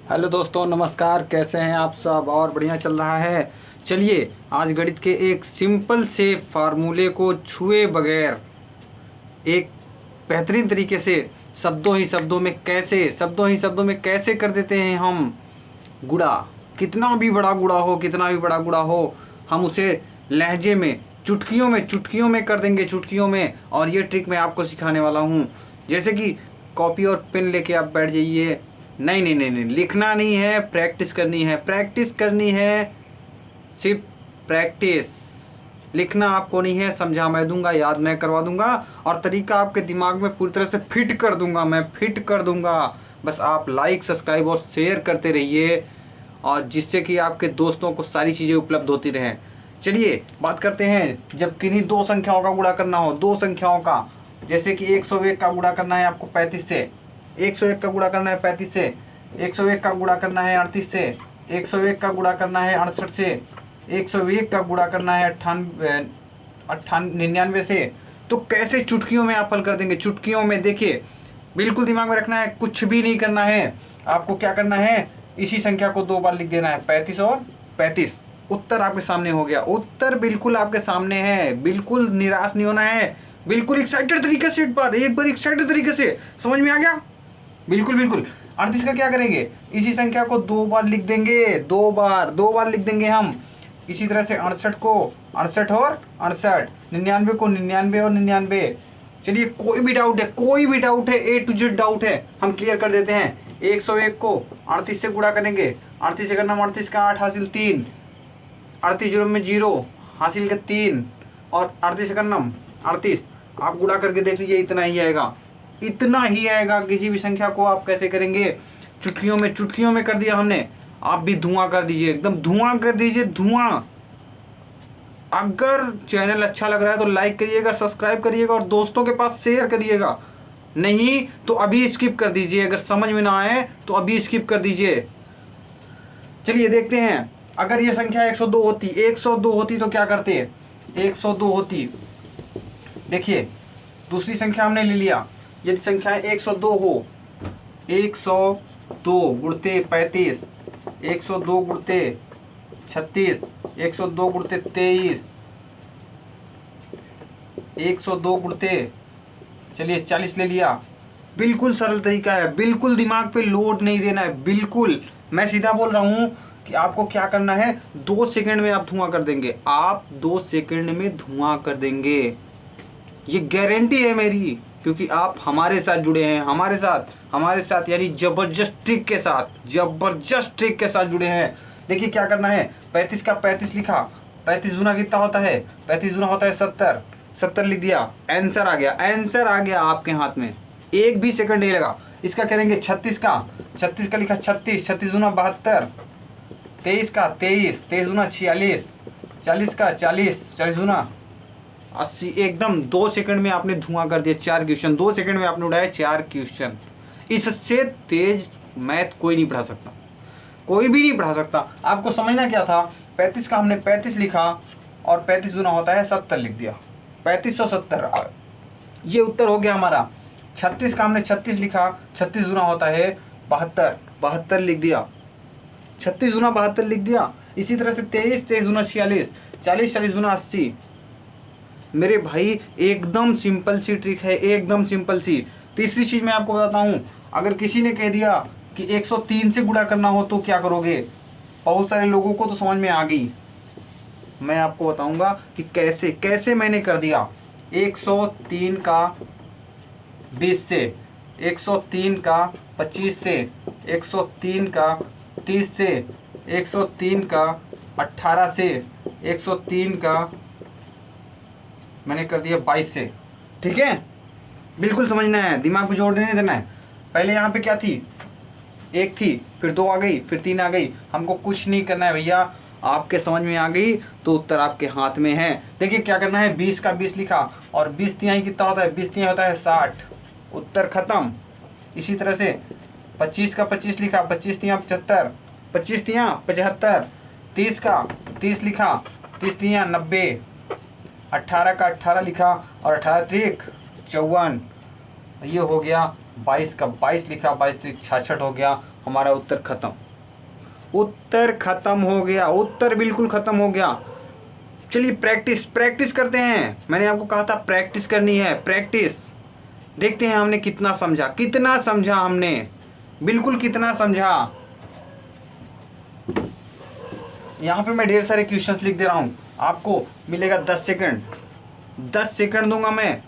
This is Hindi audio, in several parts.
हेलो दोस्तों, नमस्कार। कैसे हैं आप सब? और बढ़िया चल रहा है। चलिए आज गणित के एक सिंपल से फार्मूले को छुए बगैर एक बेहतरीन तरीके से शब्दों ही शब्दों में कैसे कर देते हैं हम गुणा। कितना भी बड़ा गुणा हो हम उसे लहजे में चुटकियों में कर देंगे, चुटकियों में। और ये ट्रिक मैं आपको सिखाने वाला हूँ। जैसे कि कॉपी और पेन लेके आप बैठ जाइए। नहीं, लिखना नहीं है, प्रैक्टिस करनी है, सिर्फ प्रैक्टिस। लिखना आपको नहीं है, समझा मैं दूंगा, याद मैं करवा दूंगा और तरीका आपके दिमाग में पूरी तरह से फिट कर दूंगा। बस आप लाइक, सब्सक्राइब और शेयर करते रहिए, और जिससे कि आपके दोस्तों को सारी चीज़ें उपलब्ध होती रहें। चलिए बात करते हैं। जब किन्हीं दो संख्याओं का गुणा करना हो, दो संख्याओं का, जैसे कि 101 का गुणा करना है आपको 35 से, 101 का गुणा करना है 35 से, 101 का गुणा करना है 38 से, 101 का गुणा करना है 68 से, 101 का गुणा करना है 99 से। तो कैसे चुटकियों में आप हल कर देंगे। चुटकियों में देखिए, बिल्कुल दिमाग में रखना है, कुछ भी नहीं करना है। आपको क्या करना है, इसी संख्या को दो बार लिख देना है, 35 और 35। उत्तर आपके सामने हो गया। उत्तर बिल्कुल आपके सामने है। बिल्कुल निराश नहीं होना है, बिल्कुल एक्साइटेड तरीके से, एक बार एक्साइटेड तरीके से। समझ में आ गया? बिल्कुल। 38 का क्या करेंगे, इसी संख्या को दो बार लिख देंगे, दो बार लिख देंगे हम। इसी तरह से 68 को 68 और 68, 99 को 99 और 99। चलिए कोई भी डाउट है, A to Z डाउट है, हम क्लियर कर देते हैं। 101 को 38 से गुणा करेंगे, 38 से करना 38 का 8 हासिल 3, 38 जीरो में 0 हासिल के 3, और 38 से करना 38। आप गुणा करके देख लीजिए, इतना ही आएगा। किसी भी संख्या को आप कैसे करेंगे, चुटकियों में कर दिया हमने। आप भी धुआं कर दीजिए, एकदम धुआं कर दीजिए, धुआं। अगर चैनल अच्छा लग रहा है तो लाइक करिएगा, सब्सक्राइब करिएगा और दोस्तों के पास शेयर करिएगा। नहीं तो अभी स्किप कर दीजिए, अगर समझ में ना आए तो अभी स्किप कर दीजिए। चलिए देखते हैं, अगर ये संख्या 102 होती तो क्या करते। 102 होती, देखिए दूसरी संख्या हमने ले लिया। यदि संख्या 102 हो, 102 गुणते 35, 102 गुणते 36, 102 गुणते 23, 102 गुणते, चलिए 40 ले लिया। बिल्कुल सरल तरीका है, बिल्कुल दिमाग पे लोड नहीं देना है। बिल्कुल मैं सीधा बोल रहा हूँ कि आपको क्या करना है, 2 सेकंड में आप धुआं कर देंगे। आप 2 सेकंड में धुआं कर देंगे, ये गारंटी है मेरी, क्योंकि आप हमारे साथ जुड़े हैं, हमारे साथ यानी जबरदस्त ट्रिक के साथ जुड़े हैं। देखिए क्या करना है, 35 का 35 लिखा, 35 गुना कितना होता है, 35 गुना होता है 70, 70 लिख दिया। आंसर आ गया आपके हाथ में, एक भी सेकंड नहीं लगा। इसका करेंगे 36 का लिखा 36 गुना 72, 23 का 23 गुना 46, 40 का 40 गुना 80। एकदम 2 सेकंड में आपने धुआं कर दिया। 4 क्वेश्चन 2 सेकंड में आपने उड़ाया, 4 क्वेश्चन। इससे तेज मैथ कोई नहीं पढ़ा सकता, कोई भी नहीं पढ़ा सकता। आपको समझना क्या था, 35 का हमने 35 लिखा और 35 गुना होता है 70 लिख दिया, 3570, ये उत्तर हो गया हमारा। 36 का हमने 36 लिखा, 36 गुना होता है 72 लिख दिया, 36 गुना 72 लिख दिया। इसी तरह से 23 गुना 46, 40 गुना 80। मेरे भाई एकदम सिंपल सी ट्रिक है, एकदम सिंपल सी। तीसरी चीज़ मैं आपको बताता हूँ, अगर किसी ने कह दिया कि 103 से गुणा करना हो तो क्या करोगे। बहुत सारे लोगों को तो समझ में आ गई, मैं आपको बताऊंगा कि कैसे मैंने कर दिया। 103 का 20 से, 103 का 25 से, 103 का 30 से, 103 का 18 से, 103 का मैंने कर दिया 22 से। ठीक है, बिल्कुल समझना है, दिमाग को जोड़ने नहीं देना है। पहले यहाँ पे क्या थी, 1 थी, फिर 2 आ गई, फिर 3 आ गई। हमको कुछ नहीं करना है भैया, आपके समझ में आ गई तो उत्तर आपके हाथ में है। देखिए क्या करना है, 20 का 20 लिखा और 20 तिहाई कितना होता है, 20 तिहाई होता है 60, उत्तर खत्म। इसी तरह से 25 का 25 लिखा, 25 तिहाई 75, 25 तिहाई 75, 30 का 30 लिखा, 30 तिहाई 90, 18 का 18 लिखा और 18 त्रिक 54, ये हो गया। 22 का 22 लिखा, 22 त्रिक 66 हो गया। हमारा उत्तर खत्म, उत्तर खत्म हो गया, उत्तर बिल्कुल खत्म हो गया। चलिए प्रैक्टिस करते हैं। मैंने आपको कहा था प्रैक्टिस करनी है, प्रैक्टिस। देखते हैं हमने कितना समझा हमने, बिल्कुल कितना समझा। यहाँ पे मैं ढेर सारे क्वेश्चंस लिख दे रहा हूँ, आपको मिलेगा 10 सेकंड। 10 सेकंड दूंगा मैं,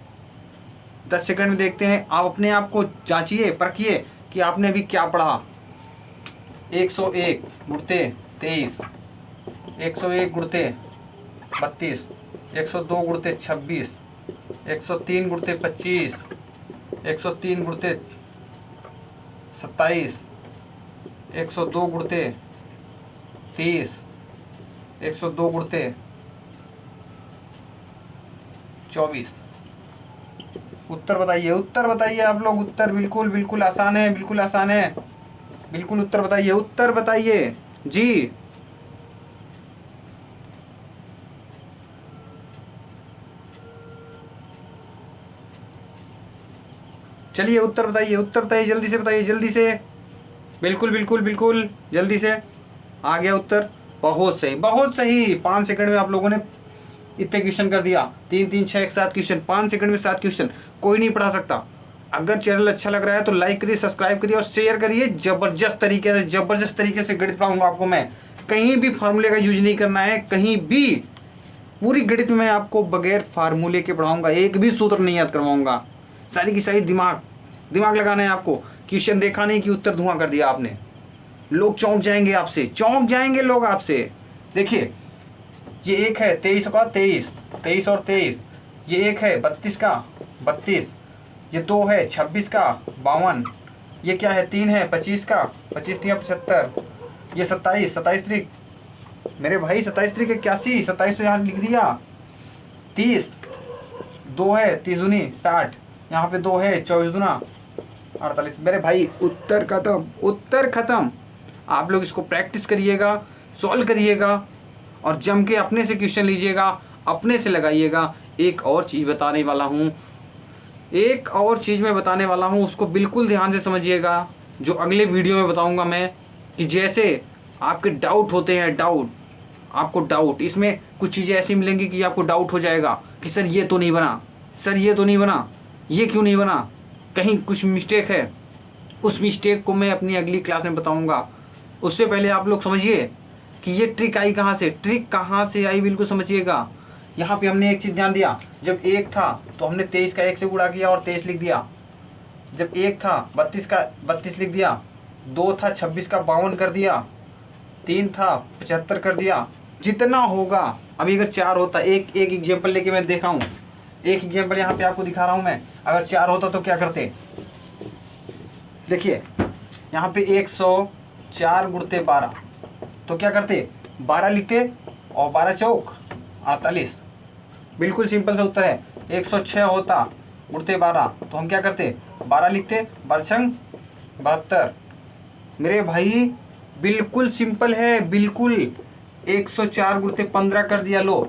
10 सेकंड में देखते हैं, आप अपने आप को जांचिए, परखिए कि आपने अभी क्या पढ़ा। 101 गुणते 23, 101 गुणते 32, 102 गुणते 26, 103 गुणते 25, 103 गुणते 27, 102 गुणते 30, 102 गुणते 24। उत्तर बताइए, उत्तर बताइए आप लोग, उत्तर बिल्कुल बिल्कुल आसान है, बिल्कुल आसान है, बिल्कुल उत्तर बताइए, उत्तर बताइए जी। चलिए उत्तर बताइए, उत्तर बताइए, जल्दी से बताइए, जल्दी से, बिल्कुल बिल्कुल बिल्कुल जल्दी से। आ गया उत्तर, बहुत सही, बहुत सही। 5 सेकंड में आप लोगों ने इतने क्वेश्चन कर दिया, 3 3 6 7 क्वेश्चन, 5 सेकंड में 7 क्वेश्चन, कोई नहीं पढ़ा सकता। अगर चैनल अच्छा लग रहा है तो लाइक करिए, सब्सक्राइब करिए और शेयर करिए। जबरदस्त तरीके से गणित पढ़ाऊंगा आपको मैं। कहीं भी फार्मूले का यूज नहीं करना है, कहीं भी। पूरी गणित में मैं आपको बगैर फार्मूले के पढ़ाऊंगा, एक भी सूत्र नहीं याद करवाऊंगा। सारी की सारी दिमाग लगाना है आपको। क्वेश्चन देखा नहीं कि उत्तर धुआं कर दिया आपने, लोग चौंक जाएंगे आपसे, चौंक जाएंगे लोग आपसे। देखिए ये एक है 23 का 23 और 23, ये एक है 32 का 32, ये 2 है 26 का 52, ये क्या है 3 है 25 का 25 3 75, ये 27 त्रिक, मेरे भाई 27 त्रिक 81, 27 तो यहाँ लिख दिया। 30, 2 है 30 दूनी 60, यहाँ पे 2 है 24 दूना 48। मेरे भाई उत्तर खत्म, उत्तर खत्म। आप लोग इसको प्रैक्टिस करिएगा, सॉल्व करिएगा और जम के अपने से क्वेश्चन लीजिएगा, अपने से लगाइएगा। एक और चीज़ बताने वाला हूँ, एक और चीज़ मैं बताने वाला हूँ, उसको बिल्कुल ध्यान से समझिएगा, जो अगले वीडियो में बताऊँगा मैं। कि जैसे आपके डाउट होते हैं, आपको डाउट, इसमें कुछ चीज़ें ऐसी मिलेंगी कि आपको डाउट हो जाएगा कि सर ये तो नहीं बना, सर ये तो नहीं बना, ये क्यों नहीं बना, कहीं कुछ मिस्टेक है। उस मिस्टेक को मैं अपनी अगली क्लास में बताऊँगा। उससे पहले आप लोग समझिए कि ये ट्रिक आई कहाँ से, ट्रिक कहाँ से आई, बिल्कुल समझिएगा। यहाँ पे हमने एक चीज़ ध्यान दिया, जब 1 था तो हमने 23 का 1 से गुणा किया और 23 लिख दिया। जब 1 था 32 का 32 लिख दिया, 2 था 26 का 52 कर दिया, 3 था 75 कर दिया। जितना होगा, अभी अगर 4 होता, एक एग्जाम्पल लेके मैं देखा हूँ, एक एग्जाम्पल यहाँ पे आपको दिखा रहा हूँ मैं। अगर 4 होता तो क्या करते, देखिए यहाँ पे 104 गुणते 12, तो क्या करते 12 लिखते और 12 चौक 48। बिल्कुल सिंपल सा उत्तर है। 106 होता गुणते 12, तो हम क्या करते 12 लिखते, 12 छंग 72। मेरे भाई बिल्कुल सिंपल है, बिल्कुल। 104 गुणते 15 कर दिया, लो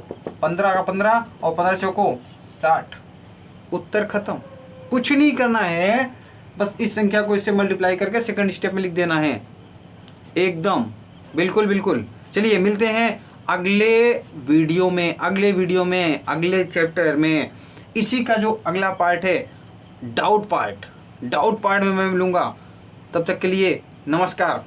15 का 15 और 15 चौको 60। उत्तर खत्म, कुछ नहीं करना है, बस इस संख्या को इससे मल्टीप्लाई करके सेकंड स्टेप में लिख देना है, एकदम बिल्कुल बिल्कुल। चलिए मिलते हैं अगले वीडियो में, अगले चैप्टर में। इसी का जो अगला पार्ट है डाउट पार्ट में मैं मिलूँगा। तब तक के लिए नमस्कार।